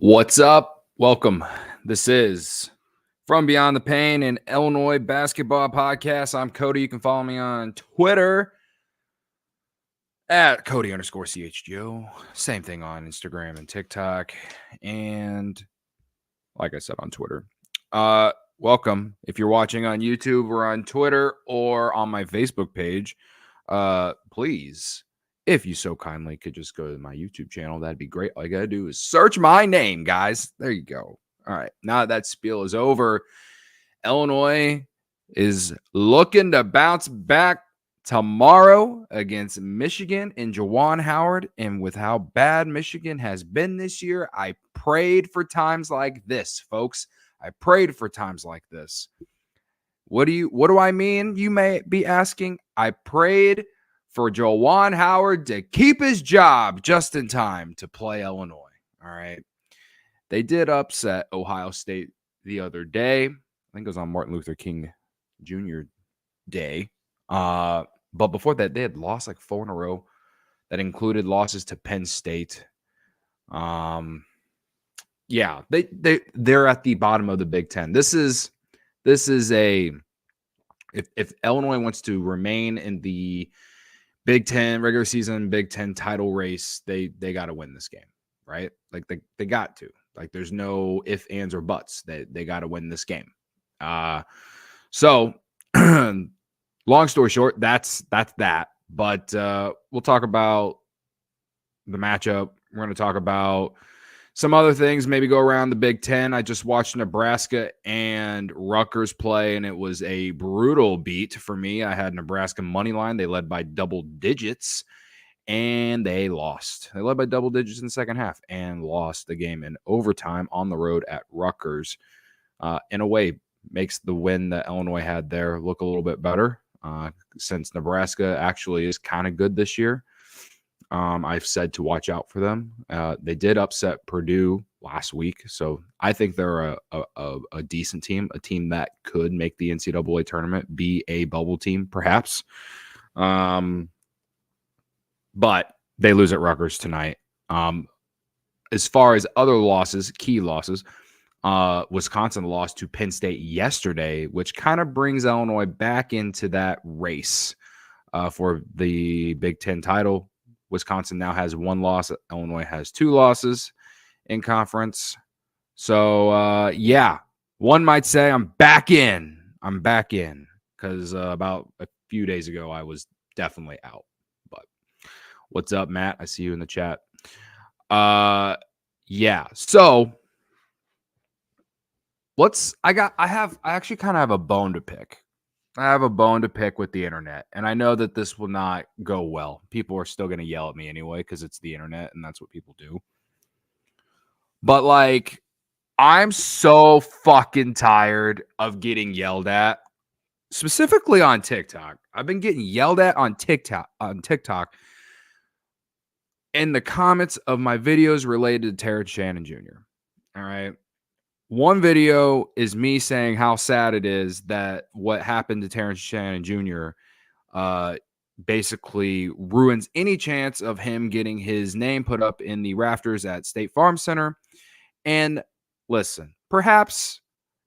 What's up? Welcome. This is From Beyond The Paign, an Illinois Basketball podcast. I'm Cody. You can follow me on Twitter at Cody_CHGO. Same thing on Instagram and TikTok. And like I said, on Twitter. Welcome. If you're watching on YouTube or on Twitter or on my Facebook page, please, if you so kindly could just go to my YouTube channel, that'd be great. All you got to do is search my name, guys. There you go. All right. Now that spiel is over, Illinois is looking to bounce back tomorrow against Michigan and Juwan Howard. And with how bad Michigan has been this year, I prayed for times like this, folks. I prayed for times like this. What do I mean? You may be asking. I prayed for Juwan Howard to keep his job just in time to play Illinois. All right. They did upset Ohio State the other day. I think it was on Martin Luther King Jr. Day. But before that, they had lost like 4 in a row. That included losses to Penn State. Yeah, they're at the bottom of the Big Ten. This is a if Illinois wants to remain in the Big Ten regular season, Big Ten title race, they got to win this game, right? Like they got to. Like there's no ifs, ands, or buts. They got to win this game. So long story short, that's that. But we'll talk about the matchup. We're going to talk about some other things, maybe go around the Big Ten. I just watched Nebraska and Rutgers play, and it was a brutal beat for me. I had Nebraska money line. They led by double digits, and they lost. They led by double digits in the second half and lost the game in overtime on the road at Rutgers. In a way, makes the win that Illinois had there look a little bit better since Nebraska actually is kind of good this year. I've said to watch out for them. They did upset Purdue last week, so I think they're a decent team, a team that could make the NCAA tournament, be a bubble team, perhaps. But they lose at Rutgers tonight. As far as other losses, key losses, Wisconsin lost to Penn State yesterday, which kind of brings Illinois back into that race for the Big Ten title. Wisconsin now has 1 loss. Illinois has 2 losses in conference. So, yeah, one might say I'm back in. I'm back in because about a few days ago, I was definitely out. But what's up, Matt? I see you in the chat. Yeah. So I actually kind of have a bone to pick. I have a bone to pick with the internet, and I know that this will not go well. People are still going to yell at me anyway because it's the internet, and that's what people do. But, like, I'm so fucking tired of getting yelled at, specifically on TikTok. I've been getting yelled at on TikTok in the comments of my videos related to Terrence Shannon Jr. All right. One video is me saying how sad it is that what happened to Terrence Shannon Jr. Basically ruins any chance of him getting his name put up in the rafters at State Farm Center. And listen, perhaps,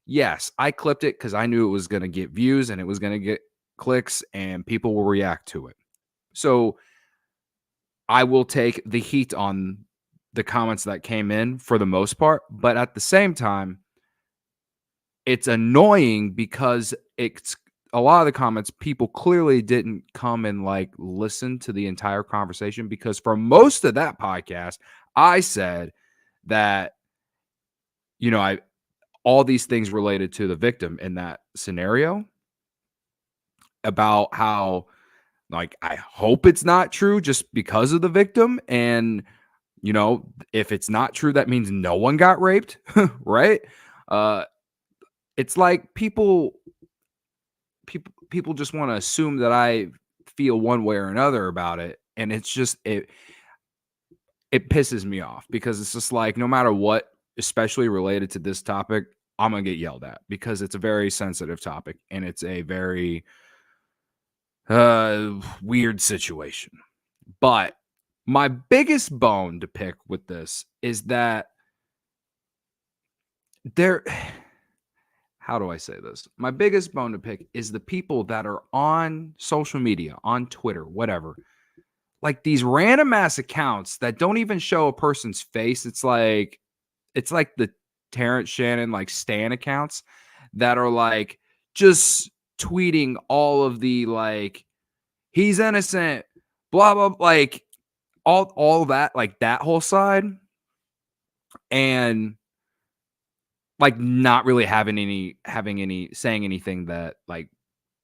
yes, I clipped it because I knew it was going to get views and it was going to get clicks and people will react to it. So I will take the heat on the comments that came in for the most part, but at the same time, it's annoying because it's a lot of the comments, people clearly didn't come and like listen to the entire conversation, because for most of that podcast, I said that, you know, all these things related to the victim in that scenario about how, like, I hope it's not true just because of the victim. And, you know, if it's not true, that means no one got raped, right? It's like people just want to assume that I feel one way or another about it. And it's just, it pisses me off because it's just like, no matter what, especially related to this topic, I'm going to get yelled at because it's a very sensitive topic and it's a very weird situation. But my biggest bone to pick with this is that there how do I say this? My biggest bone to pick is the people that are on social media, on Twitter, whatever. Like these random ass accounts that don't even show a person's face. It's like the Terrence Shannon like stan accounts that are like just tweeting all of the like he's innocent, blah blah, like all that, like that whole side, and like not really having any saying anything that like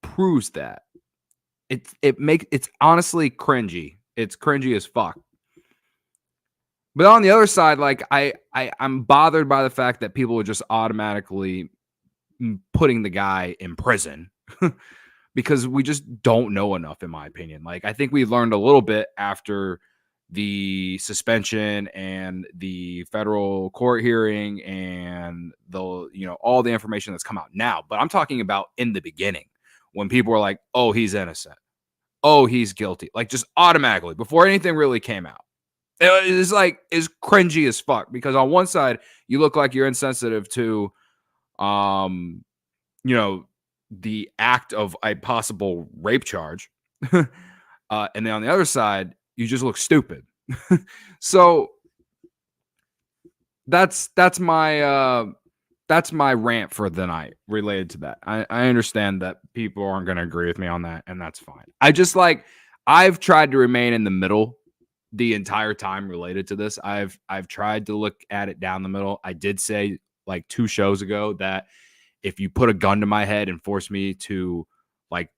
proves that. It's honestly cringy. It's cringy as fuck. But on the other side, like I'm bothered by the fact that people are just automatically putting the guy in prison because we just don't know enough, in my opinion. Like I think we learned a little bit after the suspension and the federal court hearing and the all the information that's come out now. But I'm talking about in the beginning when people were like, "Oh, he's innocent. Oh, he's guilty." Like just automatically before anything really came out. It's like is cringy as fuck because on one side you look like you're insensitive to um the act of a possible rape charge. And then on the other side, you just look stupid. So that's my rant for the night related to that. I understand that people aren't going to agree with me on that, and that's fine. I've tried to remain in the middle the entire time related to this. I've tried to look at it down the middle. I did say like 2 shows ago that if you put a gun to my head and force me to like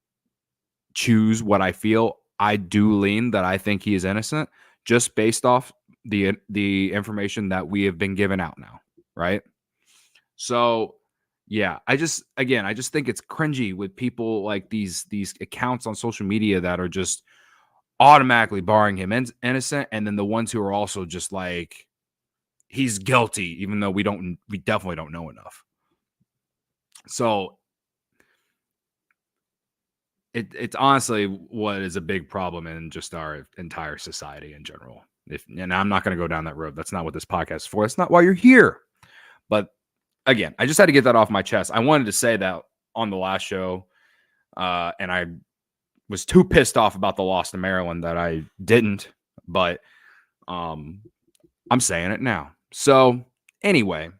choose what I feel, I do lean that I think he is innocent just based off the information that we have been given out now, right? So, yeah, I just think it's cringy with people like these accounts on social media that are just automatically barring him innocent, and then the ones who are also just like he's guilty, even though we definitely don't know enough. So it's honestly what is a big problem in just our entire society in general. And I'm not going to go down that road. That's not what this podcast is for. That's not why you're here. But again, I just had to get that off my chest. I wanted to say that on the last show, and I was too pissed off about the loss to Maryland that I didn't. But I'm saying it now. So anyway,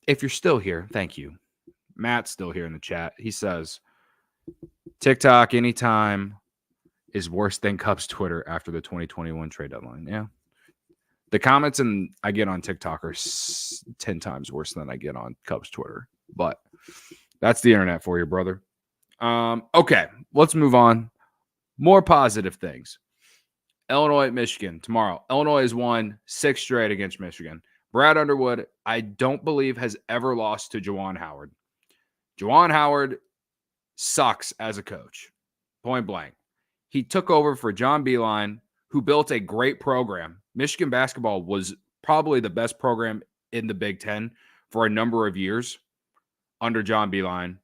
if you're still here, thank you. Matt's still here in the chat. He says, TikTok anytime is worse than Cubs Twitter after the 2021 trade deadline. Yeah. The comments I get on TikTok are 10 times worse than I get on Cubs Twitter. But that's the internet for you, brother. Okay, let's move on. More positive things. Illinois at Michigan tomorrow. Illinois has won 6 straight against Michigan. Brad Underwood, I don't believe, has ever lost to Juwan Howard. Juwan Howard sucks as a coach, point blank. He took over for John Beilein, who built a great program. Michigan basketball was probably the best program in the Big Ten for a number of years under John Beilein.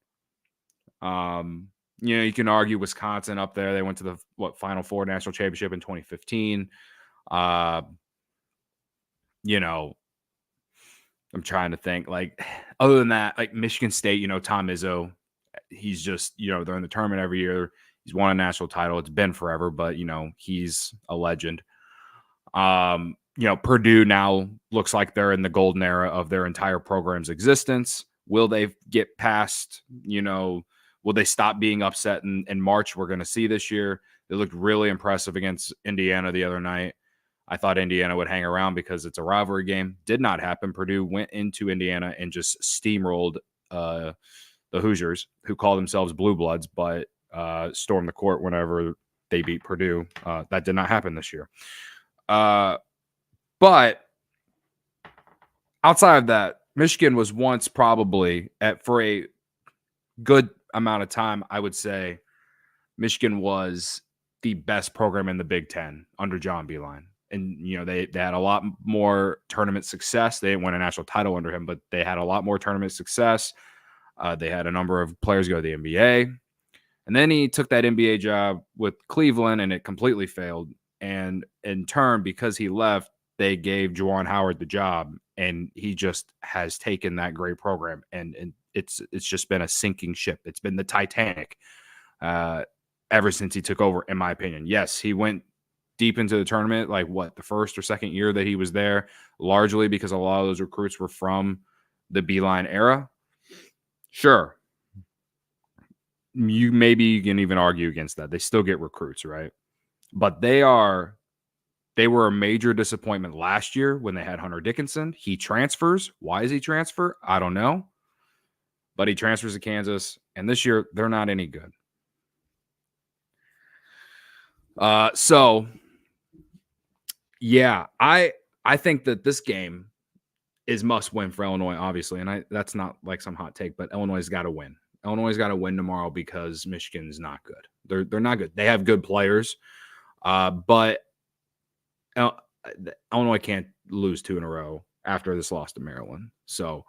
You can argue Wisconsin up there. They went to the Final Four national championship in 2015. I'm trying to think. Like, other than that, like Michigan State, Tom Izzo, he's just, they're in the tournament every year. He's won a national title. It's been forever, but, he's a legend. Purdue now looks like they're in the golden era of their entire program's existence. Will they get past, will they stop being upset in March? We're going to see this year. They looked really impressive against Indiana the other night. I thought Indiana would hang around because it's a rivalry game. Did not happen. Purdue went into Indiana and just steamrolled the Hoosiers, who call themselves Blue Bloods, but stormed the court whenever they beat Purdue. That did not happen this year. But outside of that, Michigan was once probably for a good amount of time, I would say Michigan was the best program in the Big Ten under John Beilein. And, they had a lot more tournament success. They didn't win a national title under him, but they had a lot more tournament success. They had a number of players go to the NBA. And then he took that NBA job with Cleveland, and it completely failed. And in turn, because he left, they gave Juwan Howard the job. and he just has taken that great program, and it's just been a sinking ship. It's been the Titanic ever since he took over, in my opinion. Yes, he went deep into the tournament, like the first or second year that he was there, largely because a lot of those recruits were from the Beeline era. Sure. You can even argue against that. They still get recruits, right? But they were a major disappointment last year when they had Hunter Dickinson. He transfers. Why does he transfer? I don't know. But he transfers to Kansas, and this year they're not any good. So yeah, I think that this game is must win for Illinois, obviously, and that's not like some hot take, but Illinois has got to win. Illinois has got to win tomorrow because Michigan's not good. They're not good. They have good players, but Illinois can't lose 2 in a row after this loss to Maryland. So,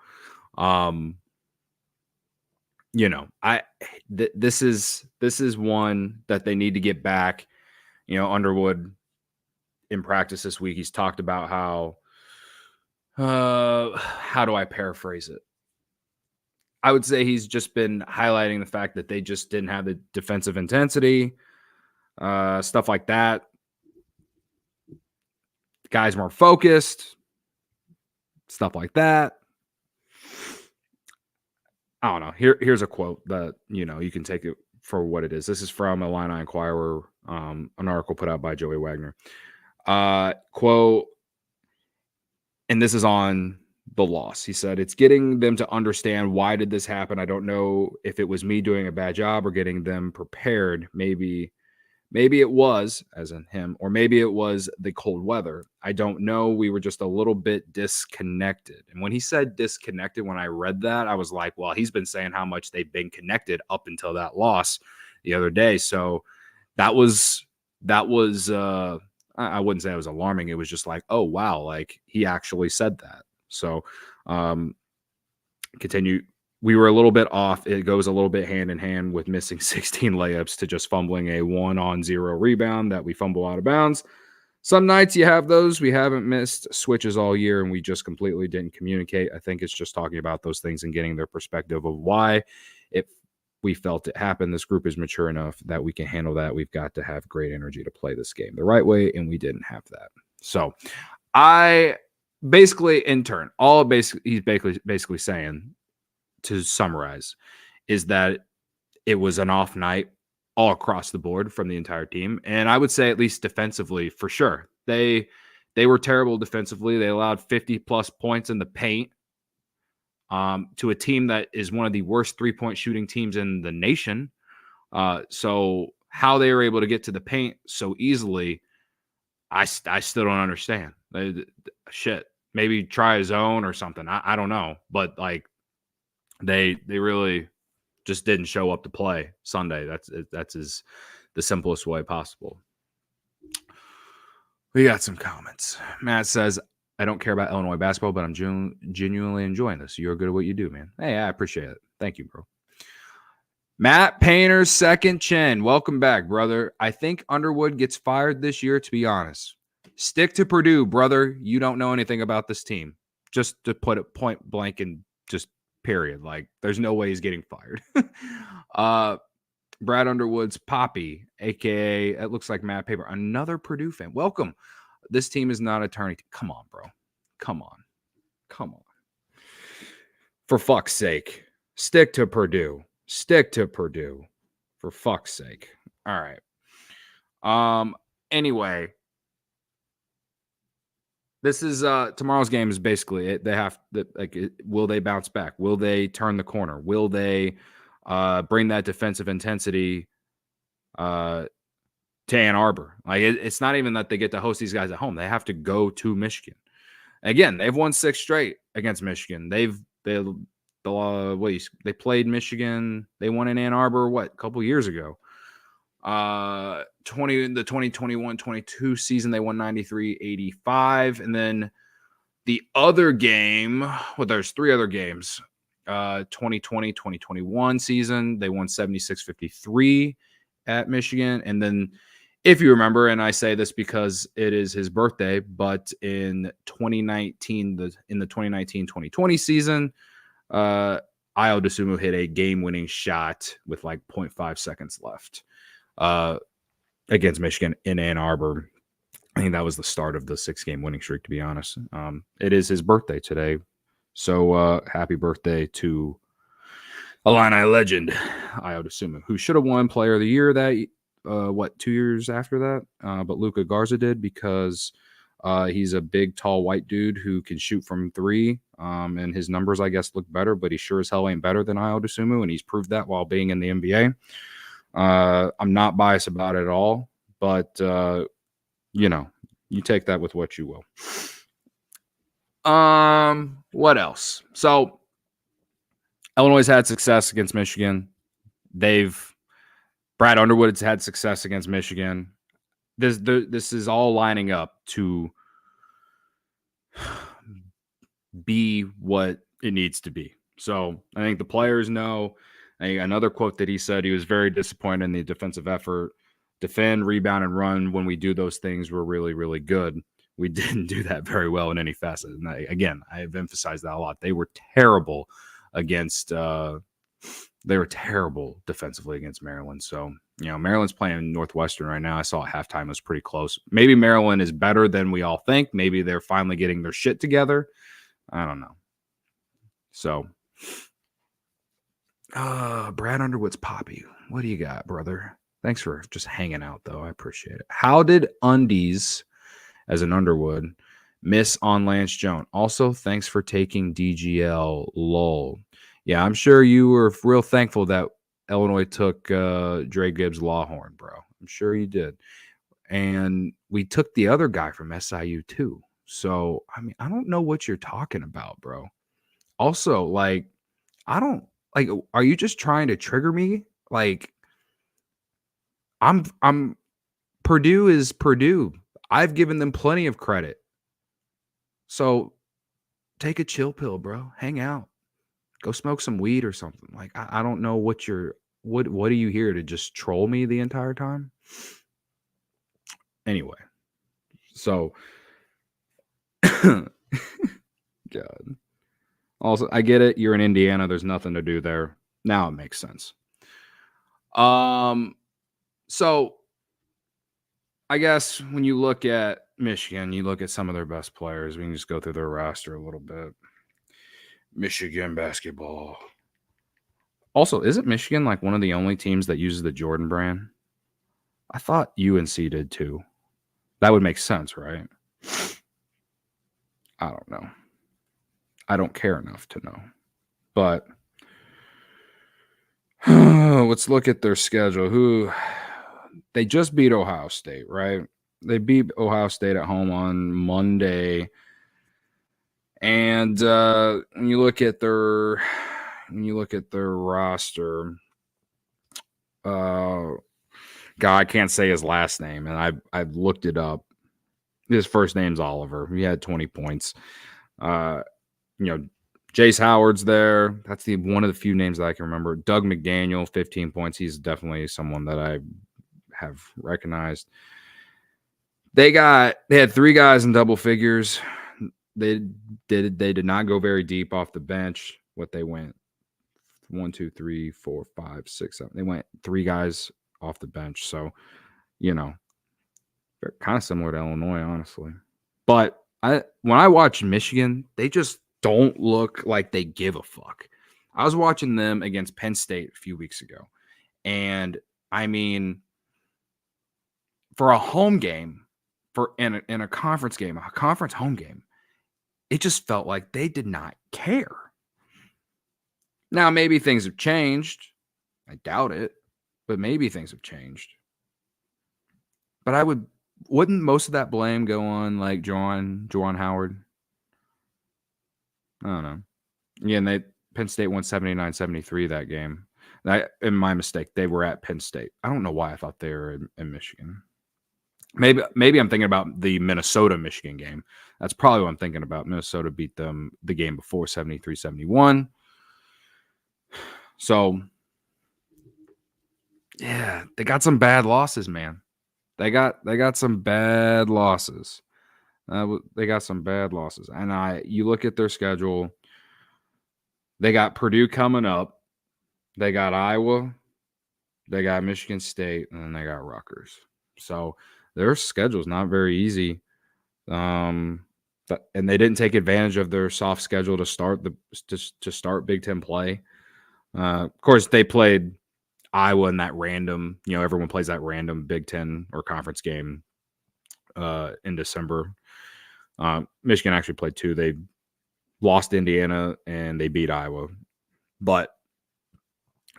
this is one that they need to get back. Underwood in practice this week, he's talked about how do I paraphrase it? I would say he's just been highlighting the fact that they just didn't have the defensive intensity, stuff like that. Guys more focused, stuff like that. I don't know. Here's a quote that, you can take it for what it is. This is from Illini Inquirer, an article put out by Joey Wagner. Quote, and this is on the loss. He said, "It's getting them to understand why did this happen. I don't know if it was me doing a bad job or getting them prepared. Maybe it was," as in him, or maybe it was the cold weather. I don't know. We were just a little bit disconnected. And when he said disconnected, when I read that, I was like, well, he's been saying how much they've been connected up until that loss the other day. So that was I wouldn't say it was alarming. It was just like, oh, wow, like he actually said that. So continue. We were a little bit off. It goes a little bit hand in hand with missing 16 layups to just fumbling a 1-on-0 rebound that we fumble out of bounds. Some nights you have those. We haven't missed switches all year, and we just completely didn't communicate. I think it's just talking about those things and getting their perspective of why we felt it happened. This group is mature enough that we can handle that. We've got to have great energy to play this game the right way, and we didn't have that. So I basically, he's basically saying, to summarize, is that it was an off night all across the board from the entire team. And I would say at least defensively, for sure. They were terrible defensively. They allowed 50-plus points in the paint to a team that is one of the worst three-point shooting teams in the nation. So how they were able to get to the paint so easily, I still don't understand. Shit. Maybe try a zone or something. I don't know. But, like, they really just didn't show up to play Sunday. That's the simplest way possible. We got some comments. Matt says, I don't care about Illinois basketball, but I'm genuinely enjoying this. You're good at what you do, man. Hey, I appreciate it. Thank you, bro. Matt Painter's second chin. Welcome back, brother. I think Underwood gets fired this year, to be honest. Stick to Purdue, brother. You don't know anything about this team. Just to put it point blank and just period. Like, there's no way he's getting fired. Brad Underwood's Poppy, a.k.a. it looks like Matt Paper, another Purdue fan. Welcome. This team is not a turning. Come on, bro. Come on. For fuck's sake. Stick to Purdue. For fuck's sake. All right. Anyway. This is tomorrow's game is basically it. They have will they bounce back? Will they turn the corner? Will they bring that defensive intensity to Ann Arbor? Like it's not even that they get to host these guys at home. They have to go to Michigan. Again, they've won 6 straight against Michigan. They played Michigan. They won in Ann Arbor a couple years ago. The 2021-22 season, they won 93-85. And then the other game, there's 3 other games. 2020-2021 season, they won 76-53 at Michigan. And then if you remember, and I say this because it is his birthday, but in 2019, in the 2019-2020 season, Ayo Dosunmu hit a game-winning shot with like 0.5 seconds left against Michigan in Ann Arbor. I think that was the start of the 6-game winning streak, to be honest. It is his birthday today. So happy birthday to Illini legend, Ayo Dosunmu, who should have won Player of the Year that 2 years after that, but Luka Garza did because he's a big, tall, white dude who can shoot from 3, and his numbers, I guess, look better, but he sure as hell ain't better than Ayo Dosunmu, and he's proved that while being in the NBA. I'm not biased about it at all, but, you take that with what you will. What else? So, Illinois has had success against Michigan. Brad Underwood has had success against Michigan. This is all lining up to be what it needs to be. So I think the players know. Another quote that he said, he was very disappointed in the defensive effort. Defend, rebound, and run. When we do those things, we're really, really good. We didn't do that very well in any facet. And I have emphasized that a lot. They were terrible against they were terrible defensively against Maryland. So, Maryland's playing Northwestern right now. I saw at halftime it was pretty close. Maybe Maryland is better than we all think. Maybe they're finally getting their shit together. I don't know. So, Brad Underwood's Poppy. What do you got, brother? Thanks for just hanging out, though. I appreciate it. How did Undies, as an Underwood, miss on Lance Jones? Also, thanks for taking DGL. Lol. Yeah, I'm sure you were real thankful that Illinois took Dre Gibbs Lawhorn, bro. I'm sure you did. And we took the other guy from SIU, too. So, I don't know what you're talking about, bro. Also, are you just trying to trigger me? I'm Purdue is Purdue. I've given them plenty of credit. So take a chill pill, bro. Hang out. Go smoke some weed or something. I don't know what are you here to just troll me the entire time? Anyway. So God. Also, I get it. You're in Indiana. There's nothing to do there. Now it makes sense. So I guess when you look at Michigan, you look at some of their best players. We can just go through their roster a little bit. Michigan basketball. Also, isn't Michigan one of the only teams that uses the Jordan brand? I thought UNC did too. That would make sense, right? I don't know. I don't care enough to know. But let's look at their schedule. They just beat Ohio State, right? They beat Ohio State at home on Monday. And when you look at their roster, God, I can't say his last name, and I've looked it up. His first name's Oliver. He had 20 points. Jace Howard's there. That's one of the few names that I can remember. Doug McDaniel, 15 points. He's definitely someone that I have recognized. They had 3 guys in double figures. They did not go very deep off the bench. What they went 1, 2, 3, 4, 5, 6, 7. They went 3 guys off the bench. So, they're kind of similar to Illinois, honestly. But when I watch Michigan, they just don't look like they give a fuck. I was watching them against Penn State a few weeks ago. And for a home game, in a conference game, a conference home game, it just felt like they did not care. Now, maybe things have changed. I doubt it, but maybe things have changed. But wouldn't most of that blame go on Juwan Howard? I don't know. Again, Penn State won 79-73 that game. And my mistake, they were at Penn State. I don't know why I thought they were in Michigan. Maybe I'm thinking about the Minnesota-Michigan game. That's probably what I'm thinking about. Minnesota beat them the game before 73-71. So, yeah, they got some bad losses, man. They got some bad losses. They got some bad losses. And you look at their schedule, they got Purdue coming up. They got Iowa. They got Michigan State, and then they got Rutgers. So their schedule's not very easy. And they didn't take advantage of their soft schedule to start Big Ten play. Of course, they played Iowa in that random, everyone plays that random Big Ten or conference game in December. Michigan actually played two. They lost Indiana and they beat Iowa. But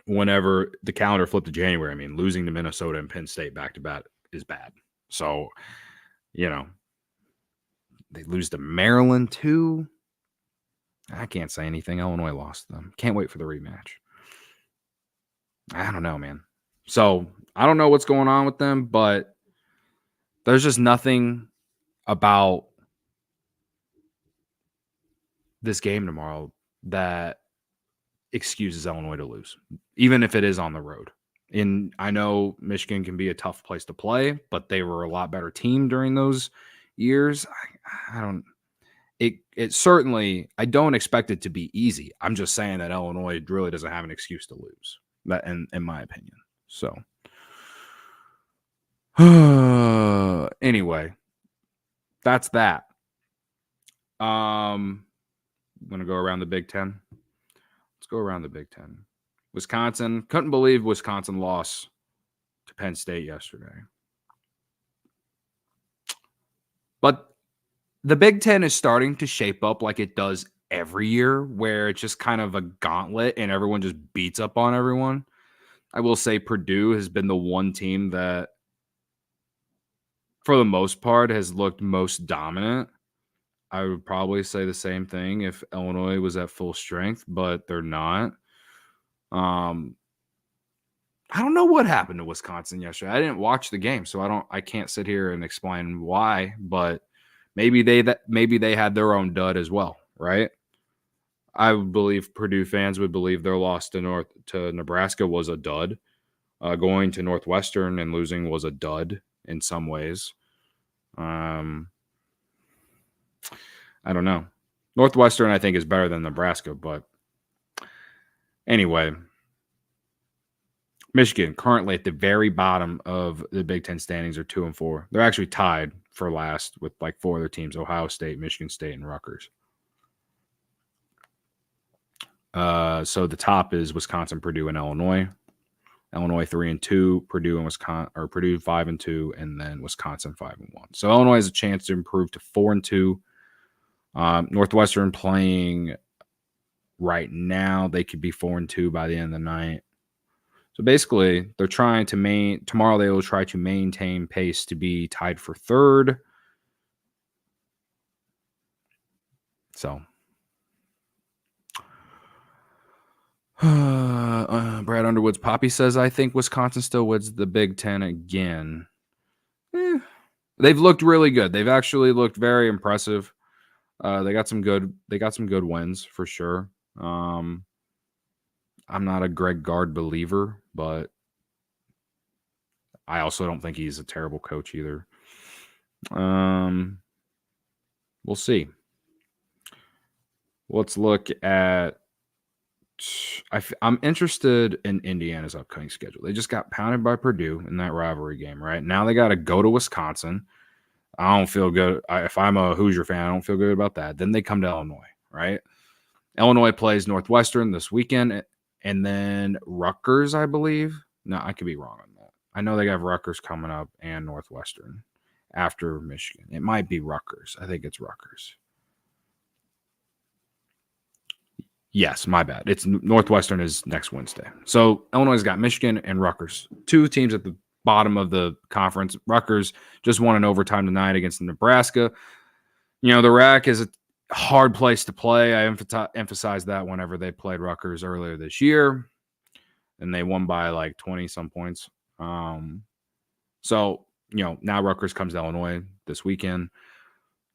whenever the calendar flipped to January, I mean, losing to Minnesota and Penn State back-to-back is bad. So, they lose to Maryland too. I can't say anything. Illinois lost them. Can't wait for the rematch. I don't know, man. So I don't know what's going on with them, but there's just nothing about this game tomorrow that excuses Illinois to lose, even if it is on the road. And I know Michigan can be a tough place to play, but they were a lot better team during those years. It certainly, I don't expect it to be easy. I'm just saying that Illinois really doesn't have an excuse to lose, that in my opinion. So anyway, that's that. I'm going to go around the Big Ten. Let's go around the Big Ten. Wisconsin, couldn't believe Wisconsin lost to Penn State yesterday. But the Big Ten is starting to shape up like it does every year, where it's just kind of a gauntlet and everyone just beats up on everyone. I will say Purdue has been the one team that, for the most part, has looked most dominant. I would probably say the same thing if Illinois was at full strength, but they're not. I don't know what happened to Wisconsin yesterday. I didn't watch the game, so I can't sit here and explain why, but maybe they had their own dud as well, right? I would believe Purdue fans would believe their loss to Nebraska was a dud. Going to Northwestern and losing was a dud in some ways. I don't know. Northwestern, I think, is better than Nebraska, but anyway, Michigan currently at the very bottom of the Big Ten standings are 2-4. They're actually tied for last with like four other teams: Ohio State, Michigan State, and Rutgers. So the top is Wisconsin, Purdue, and Illinois. Illinois 3-2, Purdue and Wisconsin, or Purdue 5-2, and then Wisconsin 5-1. So Illinois has a chance to improve to 4-2. Northwestern playing right now, they could be 4-2 by the end of the night. So basically, they're trying to tomorrow they will try to maintain pace to be tied for third. So Brad Underwood's Poppy says, I think Wisconsin still wins the Big Ten again. They've looked really good. They've actually looked very impressive. They got some good wins for sure. I'm not a Greg Gard believer, but I also don't think he's a terrible coach either. We'll see. Let's look at. I'm interested in Indiana's upcoming schedule. They just got pounded by Purdue in that rivalry game, right? Now they got to go to Wisconsin. I don't feel good. If I'm a Hoosier fan, I don't feel good about that. Then they come to Illinois, right? Illinois plays Northwestern this weekend, and then Rutgers, I believe. No, I could be wrong on that. I know they have Rutgers coming up and Northwestern after Michigan. It might be Rutgers. I think it's Rutgers. Yes, my bad. It's Northwestern is next Wednesday. So Illinois has got Michigan and Rutgers, two teams at the bottom of the conference. Rutgers just won in overtime tonight against Nebraska. The RAC is a hard place to play. I emphasized that whenever they played Rutgers earlier this year, and they won by like 20-some points. So, now Rutgers comes to Illinois this weekend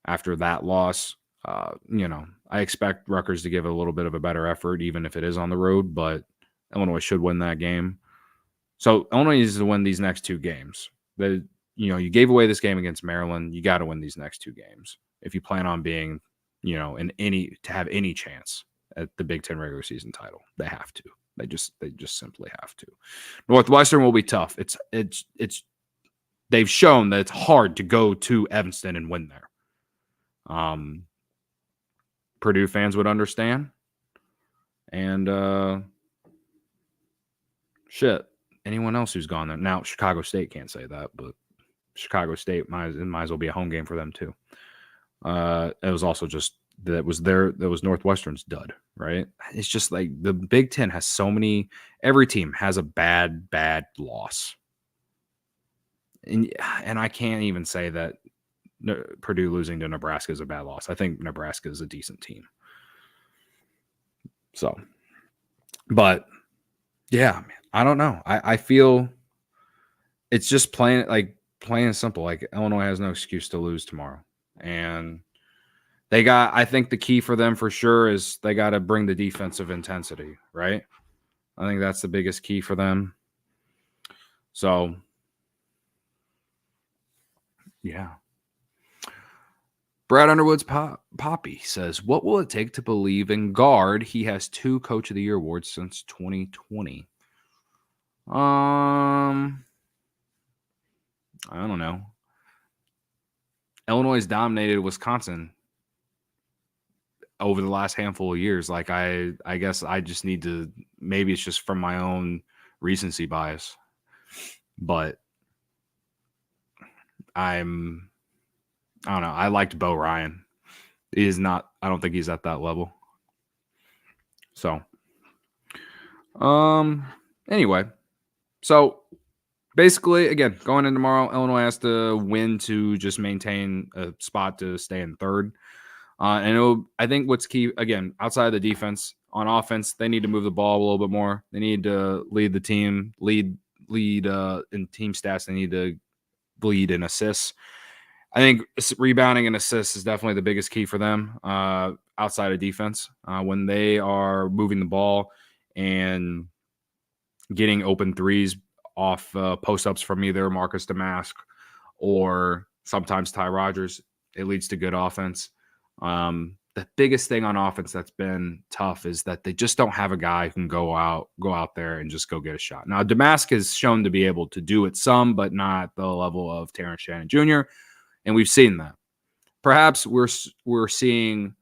after that loss. I expect Rutgers to give a little bit of a better effort, even if it is on the road, but Illinois should win that game. So Illinois needs to win these next two games. you gave away this game against Maryland. You got to win these next 2 games if you plan on being, to have any chance at the Big Ten regular season title. They have to. They just simply have to. Northwestern will be tough. It's they've shown that it's hard to go to Evanston and win there. Purdue fans would understand. And anyone else who's gone there now? Chicago State can't say that, but Chicago State might as well be a home game for them too. It was also just that was Northwestern's dud, right? It's just like the Big Ten has so many. Every team has a bad loss, and I can't even say that Purdue losing to Nebraska is a bad loss. I think Nebraska is a decent team. So, but yeah, man, I don't know. I feel it's just plain and simple. Like Illinois has no excuse to lose tomorrow. And I think the key for them for sure is they got to bring the defensive intensity, right? I think that's the biggest key for them. So, yeah. Brad Underwood's Poppy says, what will it take to believe in guard? He has 2 Coach of the Year awards since 2020. I don't know. Illinois has dominated Wisconsin over the last handful of years. Like I guess I just need to, maybe it's just from my own recency bias, but I don't know. I liked Bo Ryan. He is not, I don't think he's at that level. So, anyway, so basically, again, going in tomorrow, Illinois has to win to just maintain a spot to stay in third. And I think what's key, again, outside of the defense, on offense, they need to move the ball a little bit more. They need to lead the team, lead in team stats. They need to lead in assists. I think rebounding and assists is definitely the biggest key for them outside of defense. When they are moving the ball and getting open threes off post-ups from either Marcus Damask or sometimes Ty Rodgers, it leads to good offense. The biggest thing on offense that's been tough is that they just don't have a guy who can go out there and just go get a shot. Now, Damask has shown to be able to do it some, but not the level of Terrence Shannon Jr., and we've seen that. Perhaps we're seeing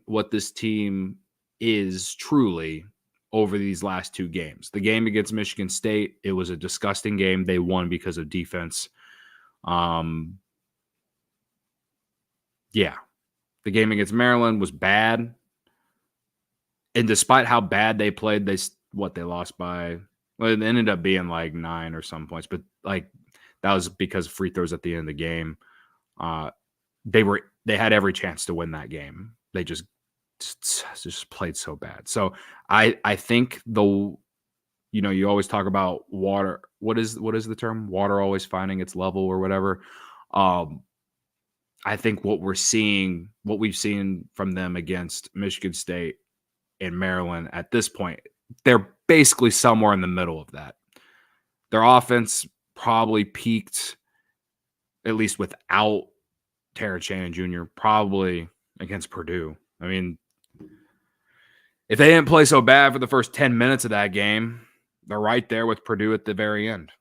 what this team is truly over these last 2 games. The game against Michigan State, it was a disgusting game. They won because of defense. Yeah. The game against Maryland was bad. And despite how bad they played, they lost by, well, it ended up being like 9 or some points, but like that was because of free throws at the end of the game. They had every chance to win that game. They just played so bad. So I think you always talk about water. What is the term? Water always finding its level or whatever. I think what we've seen from them against Michigan State and Maryland at this point, they're basically somewhere in the middle of that. Their offense probably peaked, at least without Terrence Shannon Jr., probably against Purdue. I mean, if they didn't play so bad for the first 10 minutes of that game, they're right there with Purdue at the very end.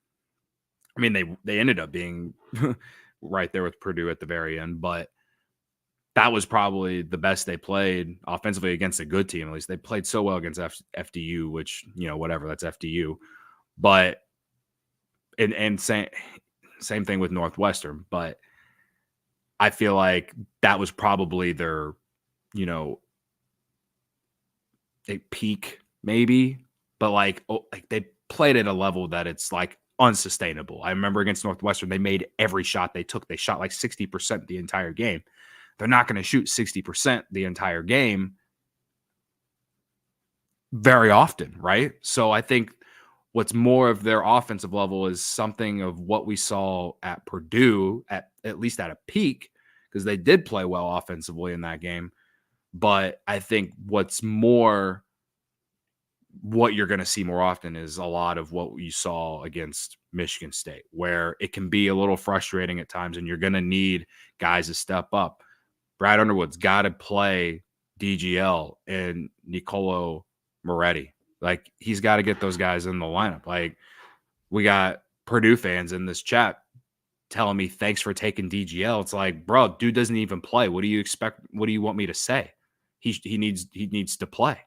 I mean, they ended up being right there with Purdue at the very end, but that was probably the best they played offensively against a good team. At least they played so well against FDU, which, whatever, that's FDU. But and same thing with Northwestern, but I feel like that was probably their, a peak maybe, but like they played at a level that it's like unsustainable. I remember against Northwestern, they made every shot they took. They shot like 60% the entire game. They're not going to shoot 60% the entire game very often, right? So I think what's more of their offensive level is something of what we saw at Purdue, at least at a peak, because they did play well offensively in that game. But I think what's more what you're going to see more often is a lot of what you saw against Michigan State, where it can be a little frustrating at times, and you're going to need guys to step up. Brad Underwood's got to play DGL and Nicolo Moretti. Like, he's got to get those guys in the lineup. Like, we got Purdue fans in this chat telling me, thanks for taking DGL. It's like, bro, dude doesn't even play. What do you expect? What do you want me to say? He needs to play.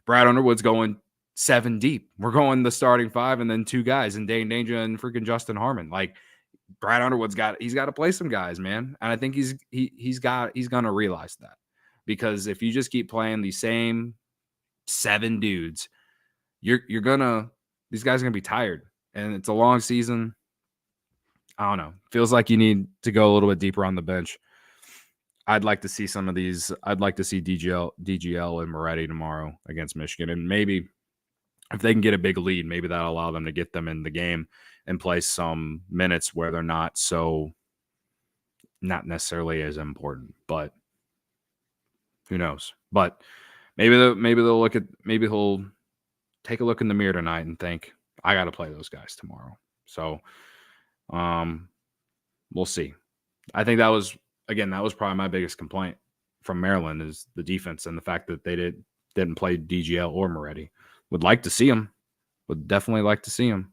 Brad Underwood's going 7 deep. We're going the starting 5 and then 2 guys in Dane Danger and freaking Justin Harmon. Like, Brad Underwood's got to play some guys, man. And I think he's gonna realize that, because if you just keep playing the same 7 dudes, these guys are gonna be tired, and it's a long season. I don't know. Feels like you need to go a little bit deeper on the bench. I'd like to see some of these. I'd like to see DGL and Moretti tomorrow against Michigan. And maybe if they can get a big lead, maybe that'll allow them to get them in the game and play some minutes where they're not necessarily as important. But who knows? But maybe they'll take a look in the mirror tonight and think, I got to play those guys tomorrow. So we'll see. I think that was probably my biggest complaint from Maryland, is the defense and the fact that they didn't play DGL or Moretti. Would like to see them. Would definitely like to see them.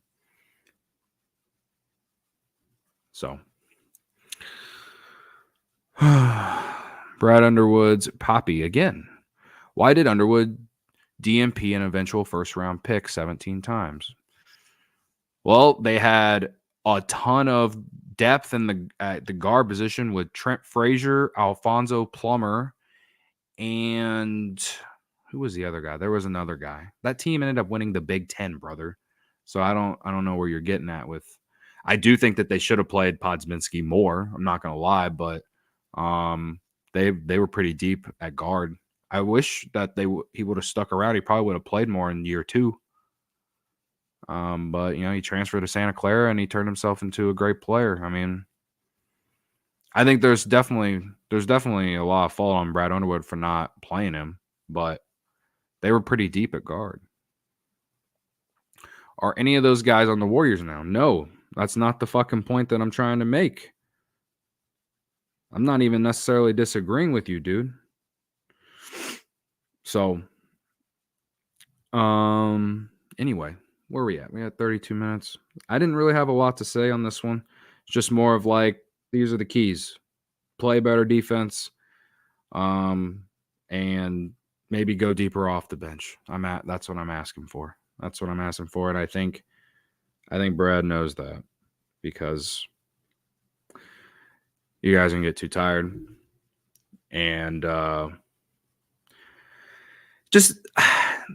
So, Brad Underwood's Poppy again. Why did Underwood DMP an eventual first-round pick 17 times? Well, they had a ton of depth in the guard position with Trent Frazier, Alfonso Plummer, and who was the other guy? There was another guy. That team ended up winning the Big Ten, brother. So I don't know where you're getting at with. I do think that they should have played Podziemski more. I'm not gonna lie, but they were pretty deep at guard. I wish that he would have stuck around. He probably would have played more in year 2. But he transferred to Santa Clara and he turned himself into a great player. I mean, I think there's definitely a lot of fault on Brad Underwood for not playing him, but they were pretty deep at guard. Are any of those guys on the Warriors now? No, that's not the fucking point that I'm trying to make. I'm not even necessarily disagreeing with you, dude. So, anyway, where are we at? We had 32 minutes. I didn't really have a lot to say on this one. It's just more of like, these are the keys. Play better defense, and maybe go deeper off the bench. That's what I'm asking for. That's what I'm asking for, and I think Brad knows that, because you guys are gonna get too tired, and just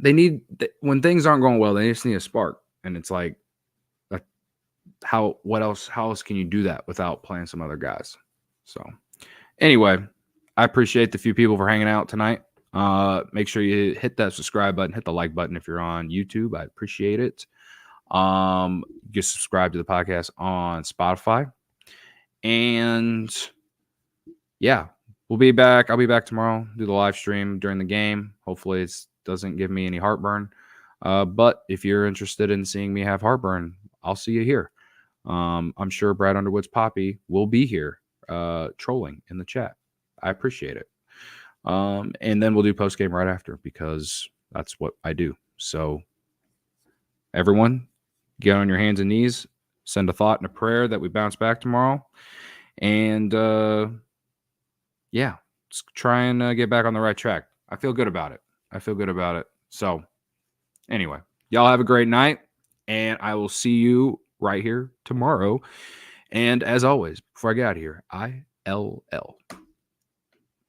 they need, when things aren't going well, they just need a spark, and it's like, how else can you do that without playing some other guys? So anyway, I appreciate the few people for hanging out tonight. Make sure you hit that subscribe button, hit the like button if you're on YouTube. I appreciate it. You subscribe to the podcast on Spotify. And yeah, we'll be back. I'll be back tomorrow, do the live stream during the game. Hopefully it doesn't give me any heartburn. But if you're interested in seeing me have heartburn, I'll see you here. I'm sure Brad Underwood's Poppy will be here trolling in the chat. I appreciate it. And then we'll do post game right after, because that's what I do. So everyone, get on your hands and knees, send a thought and a prayer that we bounce back tomorrow. And yeah, let's try and get back on the right track. I feel good about it. So anyway, y'all have a great night, and I will see you right here tomorrow. And as always, before I get out of here, ILL.